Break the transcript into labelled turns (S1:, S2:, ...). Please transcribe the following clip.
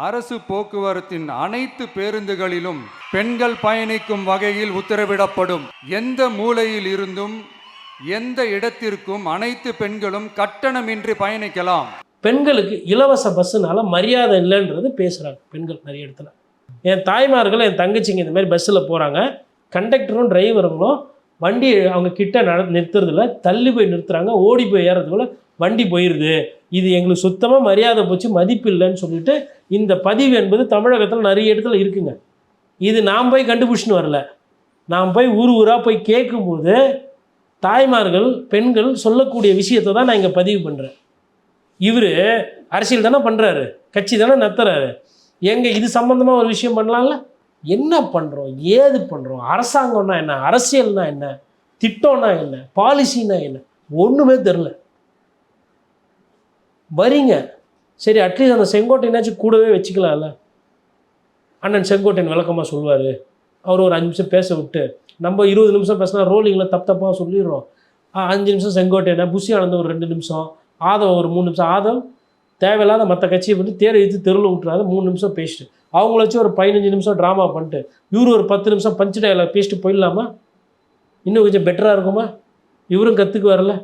S1: அரசு போக்குவரத்தின் அனைத்து பேருந்துகளிலும் பெண்கள் பயணிக்கும் வகையில் உத்தரவிடப்படும். எந்த மூலையில் இருந்தும் எந்த இடத்திற்கும் அனைத்து பெண்களும் கட்டணமின்றி பயணிக்கலாம்.
S2: பெண்களுக்கு இலவச பஸ்ஸுனால மரியாதை இல்லைன்றது பேசுகிறாங்க பெண்கள் நிறைய இடத்துல. என் தாய்மார்கள், என் தங்கச்சிங்க இந்த மாதிரி பஸ்ஸில் போகிறாங்க, கண்டக்டரும் டிரைவருங்களும் வண்டி அவங்க கிட்ட நிறுத்துறதில்ல, தள்ளி போய் நிறுத்துறாங்க, ஓடி போய் ஏறதுக்குள்ள வண்டி போயிடுது. இது எங்களுக்கு சுத்தமாக மரியாதை போச்சு, மதிப்பு இல்லைன்னு சொல்லிட்டு இந்த பதிவு என்பது தமிழகத்தில் நிறைய இடத்துல இருக்குங்க. இது நாம் போய் கண்டுபிடிச்சின்னு வரல, நாம் போய் ஊர் ஊராக போய் கேட்கும்போது தாய்மார்கள் பெண்கள் சொல்லக்கூடிய விஷயத்தை தான் நான் இங்கே பதிவு பண்ணுறேன். இவர் அரசியல் தானே பண்ணுறாரு, கட்சி தானே நடத்துறாரு, எங்கே இது சம்மந்தமாக ஒரு விஷயம் பண்ணலாம்ல? என்ன பண்ணுறோம், ஏது பண்ணுறோம், அரசாங்கம்னா என்ன, அரசியல்னா என்ன, திட்டம்னா என்ன, பாலிசின்னா என்ன, ஒன்றுமே தெரில. வரீங்க சரி, அட்லீஸ்ட் அந்த செங்கோட்டையனாச்சும் கூடவே வச்சுக்கலாம்ல. அண்ணன் செங்கோட்டையன் விளக்கமாக சொல்லுவார், அவர் ஒரு 5 நிமிஷம் பேச விட்டு, நம்ம 20 நிமிஷம் பேசினா ரோலிங்கில் தப்பாக சொல்லிடுறோம். 5 நிமிஷம் செங்கோட்டையனை, புஷி ஆனந்த ஒரு 2 நிமிஷம், ஆதவ் ஒரு 3 நிமிஷம். ஆதவ் தேவையில்லாத மற்ற கட்சியை பண்ணி தேரை இழுத்து தெருவில் விட்டுறாரு, 3 நிமிஷம் பேசிட்டு அவங்கள வச்சு ஒரு 15 நிமிஷம் ட்ராமா பண்ணிட்டு இவரு ஒரு 10 நிமிஷம் பஞ்சு டயலாக் பேசிட்டு போயிடலாமா? இன்னும் கொஞ்சம் பெட்டராக இருக்குமா? இவரும் கற்றுக்கு வரல.